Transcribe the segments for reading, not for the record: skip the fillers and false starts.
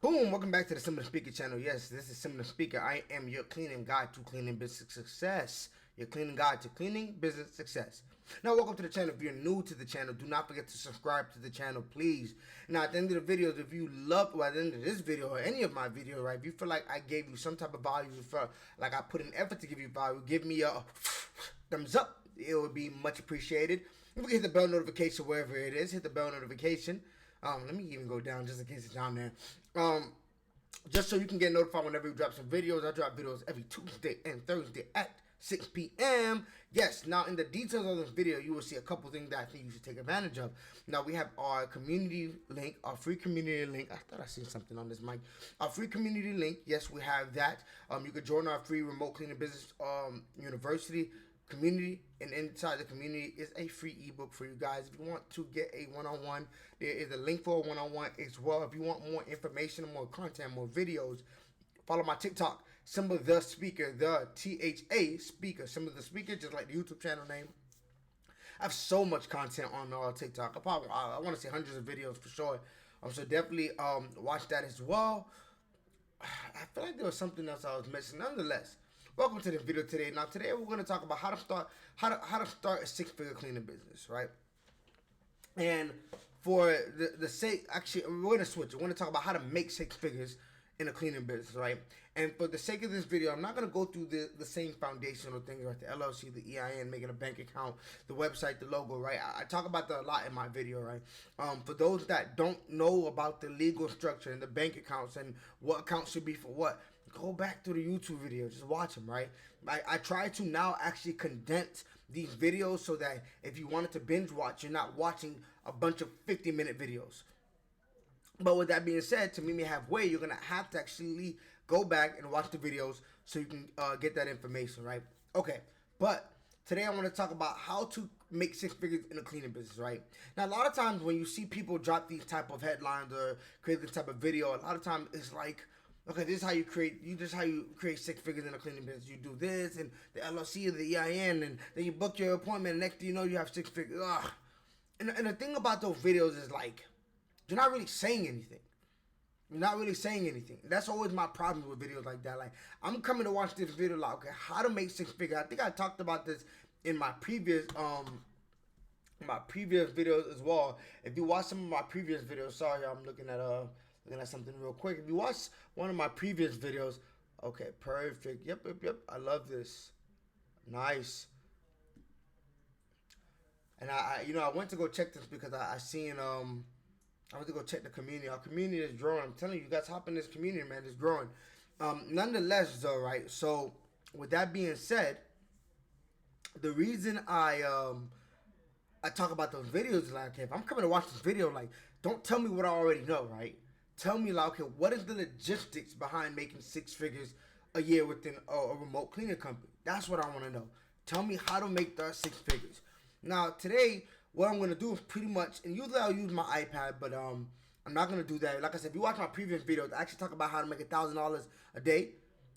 Boom! Welcome back to the Similar Speaker channel. Yes, this is Similar Speaker. I am your cleaning guide to cleaning business success. Your cleaning guide to cleaning business success. Now, welcome to the channel. If you're new to the channel, do not forget to subscribe to the channel, please. Now, at the end of the videos, if you love, well, at the end of this video or any of my videos, right, if you feel like I gave you some type of value, you feel like I put an effort to give you value, give me a thumbs up. It would be much appreciated. If you can hit the bell notification wherever it is, hit the bell notification. Let me even go down just in case it's down there. Just so you can get notified whenever we drop some videos. I drop videos every Tuesday and Thursday at 6 p.m. Yes, now in the details of this video, you will see a couple things that I think you should take advantage of. Now, we have our community link, our free community link. I thought I seen something on this mic. Our free community link, yes, we have that. You can join our free remote cleaning business university community, and inside the community is a free ebook for you guys. If you want to get a one-on-one, there is a link for a one-on-one as well. If you want more information, more content, more videos, follow my TikTok, Simba the Speaker, the THA Speaker, Simba the Speaker, just like the YouTube channel name. I have so much content on TikTok. I want to see hundreds of videos for sure. So definitely watch that as well. I feel like there was something else I was missing. Nonetheless, welcome to the video today. Now, today we're going to talk about how to start a six-figure cleaning business, right? And for the sake, actually, we're going to switch. We're going to talk about how to make six figures in a cleaning business, right? And for the sake of this video, I'm not going to go through the same foundational things, right? The LLC, the EIN, making a bank account, the website, the logo, right? I talk about that a lot in my video, right? For those that don't know about the legal structure and the bank accounts and what accounts should be for what, go back to the YouTube video, just watch them, right? I try to now actually condense these videos so that if you wanted to binge watch, you're not watching a bunch of 50-minute videos. But with that being said, to meet me halfway, you're going to have to actually go back and watch the videos so you can get that information, right? Okay, but today I want to talk about how to make six figures in a cleaning business, right? Now, a lot of times when you see people drop these type of headlines or create this type of video, a lot of times it's like, okay, this is how you create six figures in a cleaning business. You do this and the LLC or the EIN, and then you book your appointment, and next thing you know, you have six figures. Ugh. And the thing about those videos is like, you're not really saying anything. You're not really saying anything. That's always my problem with videos like that. Like, I'm coming to watch this video like, okay, how to make six figures. I think I talked about this in my previous videos as well. If you watch some of my previous videos, sorry, I'm looking at something real quick. If you watch one of my previous videos, okay, perfect. Yep. I love this. Nice. And I went to go check this because I seen I went to go check the community. Our community is growing. I'm telling you guys, hop in this community, man. It's growing. Nonetheless, though, right? So, with that being said, the reason I talk about those videos is like, okay, if I'm coming to watch this video, like, don't tell me what I already know, right? Tell me, like, okay, what is the logistics behind making six figures a year within a remote cleaning company? That's what I want to know. Tell me how to make those six figures. Now, today, what I'm going to do is pretty much, and usually I'll use my iPad, but I'm not going to do that. Like I said, if you watch my previous videos, I actually talk about how to make $1,000 a day,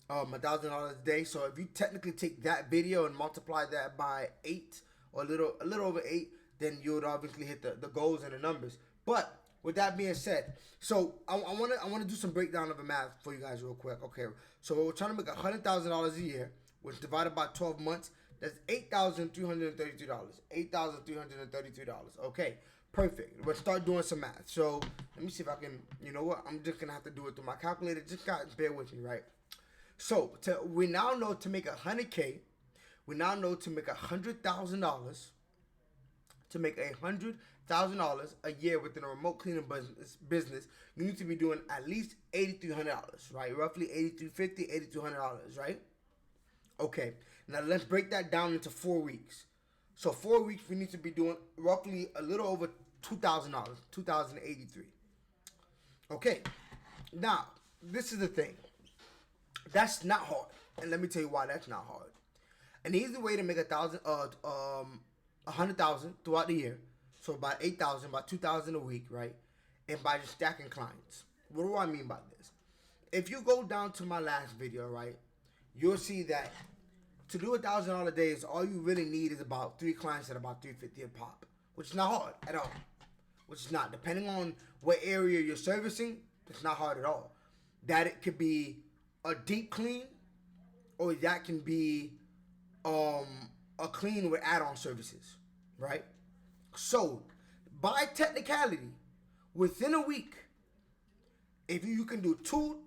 $1,000 a day. So if you technically take that video and multiply that by 8 or a little over 8, then you would obviously hit the goals and the numbers. But with that being said, so I want to do some breakdown of the math for you guys real quick. Okay, so we're trying to make $100,000 a year, which divided by 12 months. That's $8,333. $8,333. Okay, perfect. Let's start doing some math. So let me see if I can. You know what? I'm just gonna have to do it through my calculator. Just bear with me, right? So we now know to make $100K. We now know to make $100,000. To make $100,000 a year within a remote cleaning business, you need to be doing at least $8,300, right? Roughly $8,350, $8,200, right? Okay, now let's break that down into 4 weeks. So 4 weeks, we need to be doing roughly a little over $2,000, $2,083. Okay, now this is the thing. That's not hard, and let me tell you why that's not hard. An easy way to make $100,000 throughout the year, so about 8,000, about 2,000 a week, right? And by just stacking clients. What do I mean by this? If you go down to my last video, right, you'll see that to do $1,000 days, all you really need is about 3 clients at about $350 a pop, which is not hard at all. Which is not, depending on what area you're servicing, it's not hard at all. that it could be a deep clean, or that can be a clean with add-on services, right? So, by technicality, within a week, if you can do two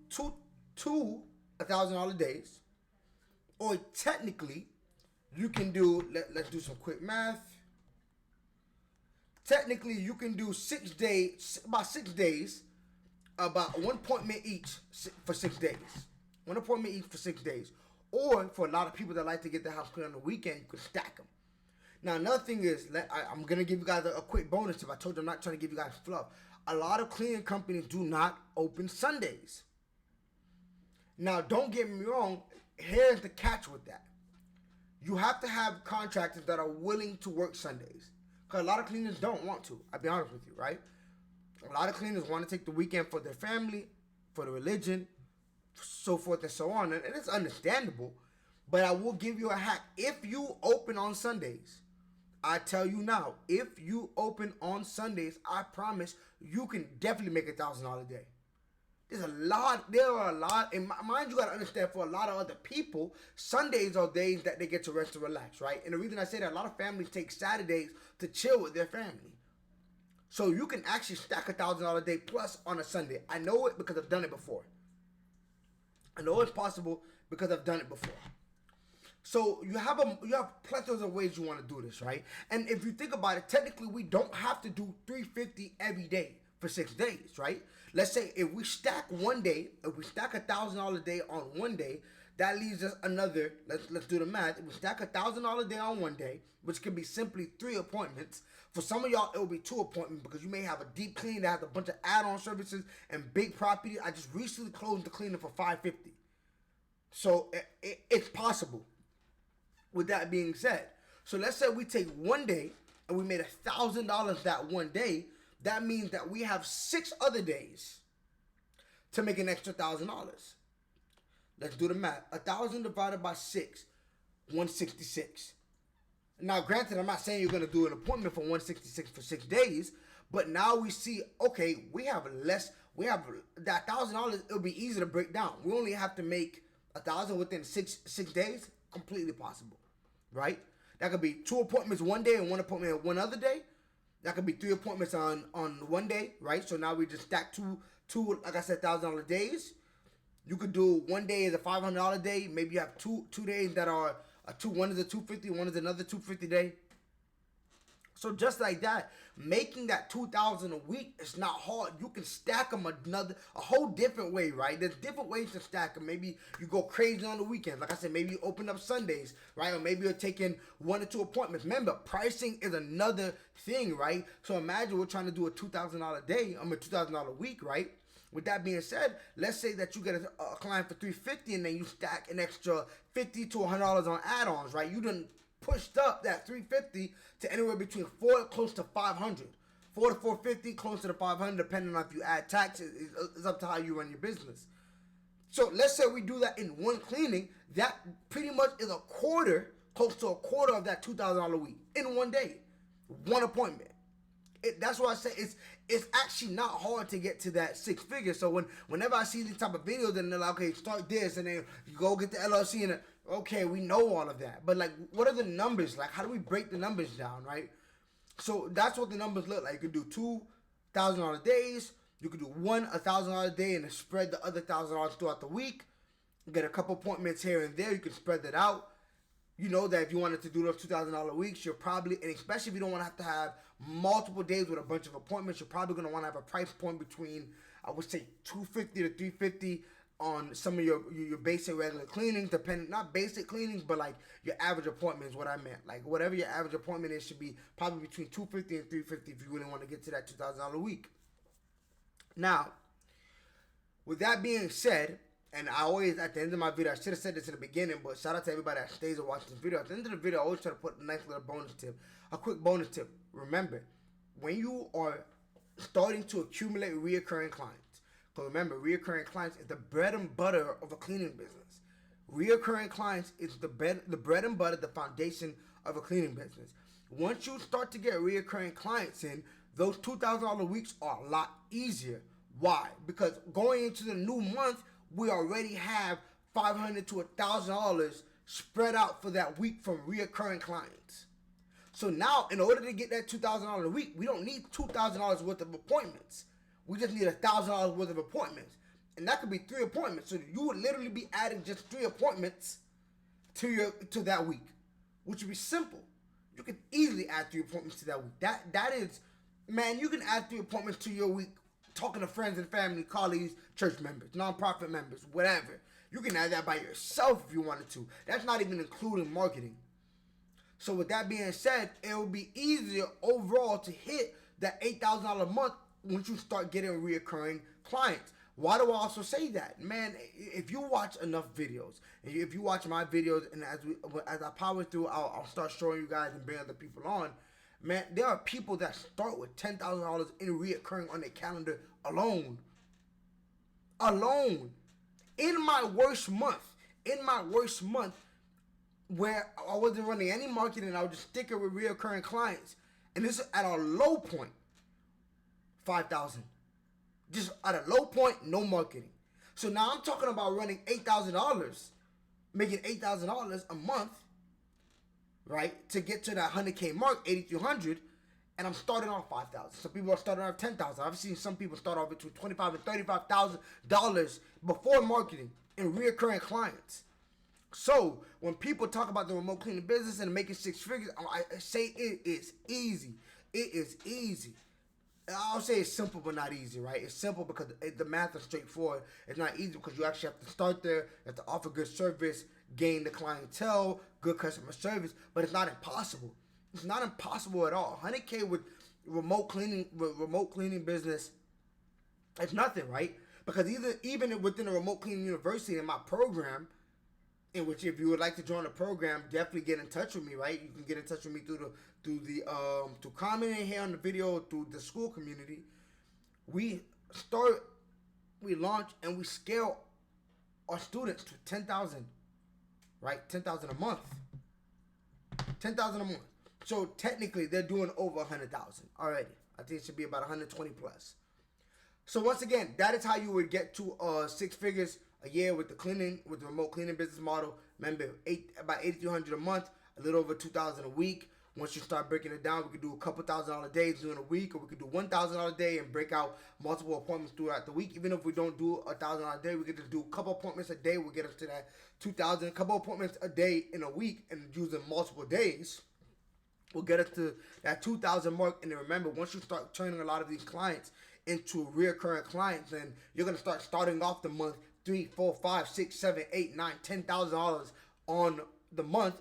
$1,000 days, or technically, you can do, let's do some quick math. Technically, you can do 6 days, about 6 days, about one appointment each for 6 days. One appointment each for 6 days. Or for a lot of people that like to get their house clean on the weekend, you can stack them. Now, another thing is, I'm going to give you guys a quick bonus tip. I told you I'm not trying to give you guys fluff. A lot of cleaning companies do not open Sundays. Now, don't get me wrong. Here's the catch with that. You have to have contractors that are willing to work Sundays. Because a lot of cleaners don't want to. I'll be honest with you, right? A lot of cleaners want to take the weekend for their family, for the religion, so forth and so on. And it's understandable. But I will give you a hack. If you open on Sundays, I tell you now, if you open on Sundays, I promise you can definitely make $1,000 a day. There are a lot, and mind you gotta understand, for a lot of other people, Sundays are days that they get to rest and relax, right? And the reason I say that, a lot of families take Saturdays to chill with their family. So you can actually stack $1,000 a day plus on a Sunday. I know it because I've done it before. I know it's possible because I've done it before. So you have plethora of ways you want to do this, right? And if you think about it, technically we don't have to do $350 every day for 6 days, right? Let's say if we stack one day, if we stack $1,000 a day on one day, that leaves us another. Let's do the math. If we stack $1,000 a day on one day, which can be simply 3 appointments. For some of y'all, it will be 2 appointments because you may have a deep clean that has a bunch of add-on services and big property. I just recently closed the cleaning for $550, so it's possible. With that being said, so let's say we take one day and we made $1,000 that one day. That means that we have 6 other days to make an extra $1,000. Let's do the math. 1,000 divided by 6, 166. Now, granted, I'm not saying you're going to do an appointment for 166 for 6 days, but now we see, okay, we have that $1,000. It'll be easy to break down. We only have to make 1,000 within six days. Completely possible, right? That could be 2 appointments one day and 1 appointment one other day. That could be 3 appointments on one day, right? So now we just stack two, like I said, $1,000 days. You could do one day is a $500 day. Maybe you have two days that are one is a $250, one is another $250 day. So just like that, making that $2,000 a week is not hard. You can stack them a whole different way, right? There's different ways to stack them. Maybe you go crazy on the weekends. Like I said, maybe you open up Sundays, right? Or maybe you're taking 1 or 2 appointments. Remember, pricing is another thing, right? So imagine we're trying to do a $2,000 day, a $2,000 a week, right? With that being said, let's say that you get a client for $350 and then you stack an extra $50 to $100 on add-ons, right? You done pushed up that $350 to anywhere between close to $500. $400 to $450, close to the $500, depending on if you add taxes. It's up to how you run your business. So let's say we do that in one cleaning. That pretty much is close to a quarter of that $2,000 a week in one day, one appointment. That's why I say it's actually not hard to get to that 6 figures. So whenever I see these type of videos and they're like, okay, start this, and then you go get the LLC, and okay, we know all of that. But like, what are the numbers? Like, how do we break the numbers down, right? So that's what the numbers look like. You could do $2,000 days. You could do $1,000 a day and then spread the other $1,000 throughout the week. Get a couple appointments here and there. You can spread that out. You know that if you wanted to do those $2,000 weeks, you're probably, and especially if you don't want to have multiple days with a bunch of appointments, you're probably going to want to have a price point between, I would say, $250 to $350 on some of your basic regular cleanings, not basic cleanings, but like your average appointment is what I meant. Like whatever your average appointment is should be probably between $250 and $350 if you really want to get to that $2,000 a week. Now, with that being said, and I always, at the end of my video, I should have said this in the beginning, but shout out to everybody that stays and watches this video. At the end of the video, I always try to put a nice little bonus tip, a quick bonus tip. Remember, when you are starting to accumulate reoccurring clients, because remember, reoccurring clients is the bread and butter of a cleaning business. Reoccurring clients is the bread and butter, the foundation of a cleaning business. Once you start to get reoccurring clients in, those $2,000 weeks are a lot easier. Why? Because going into the new month, we already have $500 to $1,000 spread out for that week from reoccurring clients. So now, in order to get that $2,000 a week, we don't need $2,000 worth of appointments. We just need $1,000 worth of appointments, and that could be 3 appointments. So you would literally be adding just 3 appointments to that week, which would be simple. You can easily add 3 appointments to that week. That is, man, you can add 3 appointments to your week. Talking to friends and family, colleagues, church members, nonprofit members, whatever. You can add that by yourself if you wanted to. That's not even including marketing. So with that being said, it will be easier overall to hit that $8,000 a month once you start getting reoccurring clients. Why do I also say that? Man, if you watch enough videos, and if you watch my videos, and as I power through, I'll start showing you guys and bring other people on. Man, there are people that start with $10,000 in reoccurring on their calendar alone. Alone. In my worst month, where I wasn't running any marketing, I was just sticking with reoccurring clients. And this is at a low point, 5,000. Just at a low point, no marketing. So now I'm talking about running $8,000, making $8,000 a month, right, to get to that 100K mark, 8,200, and I'm starting off 5,000. Some people are starting off 10,000. I've seen some people start off between $25,000 and $35,000 before marketing and reoccurring clients. So when people talk about the remote cleaning business and making 6 figures, I say it is easy. It is easy. I'll say it's simple but not easy, right? It's simple because the math is straightforward. It's not easy because you actually have to start there, you have to offer good service, gain the clientele, good customer service, but it's not impossible. It's not impossible at all. 100K with remote cleaning business, it's nothing, right? Because even within a remote cleaning university in my program, in which if you would like to join the program, definitely get in touch with me, right? You can get in touch with me through commenting here on the video, through the school community. We launch, and we scale our students to 10,000, right? 10,000 a month. 10,000 a month. So technically, they're doing over 100,000 already. I think it should be about 120 plus. So once again, that is how you would get to 6 figures a year with the remote cleaning business model. Remember, about 8,200 a month, a little over 2,000 a week. Once you start breaking it down, we could do a couple $1,000 days during a week, or we could do $1,000 a day and break out multiple appointments throughout the week. Even if we don't do $1,000 a day, we could just do a couple appointments a day. We'll get us to that 2,000. A couple appointments a day in a week, and using multiple days, we'll get us to that 2,000 mark. And then remember, once you start turning a lot of these clients into reoccurring clients, then you're gonna starting off the month $3, $4, $5, $6, $7, $8, $9, $10,000 on the month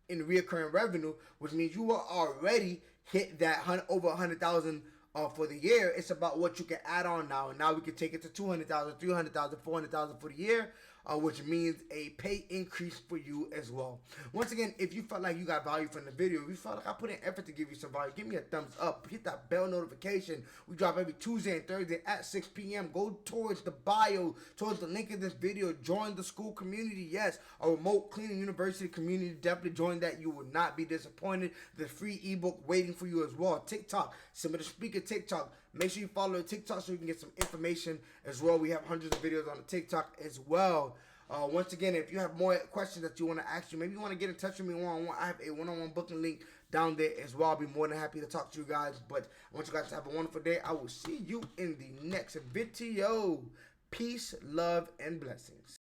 in reoccurring revenue, which means you will already hit that over 100,000 for the year. It's about what you can add on now, and now we can take it to 200,000, 300,000, 400,000 for the year, which means a pay increase for you as well. Once again, if you felt like you got value from the video, if you felt like I put in effort to give you some value, give me a thumbs up. Hit that bell notification. We drop every Tuesday and Thursday at 6 p.m. Go towards the bio, towards the link in this video. Join the school community. Yes, a remote cleaning university community. Definitely join that. You will not be disappointed. The free ebook waiting for you as well. TikTok, Similar Speaker TikTok. Make sure you follow the TikTok so you can get some information as well. We have hundreds of videos on the TikTok as well. Once again, if you have more questions that you want to ask you, maybe you want to get in touch with me one-on-one, I have a one-on-one booking link down there as well. I'll be more than happy to talk to you guys. But I want you guys to have a wonderful day. I will see you in the next video. Peace, love, and blessings.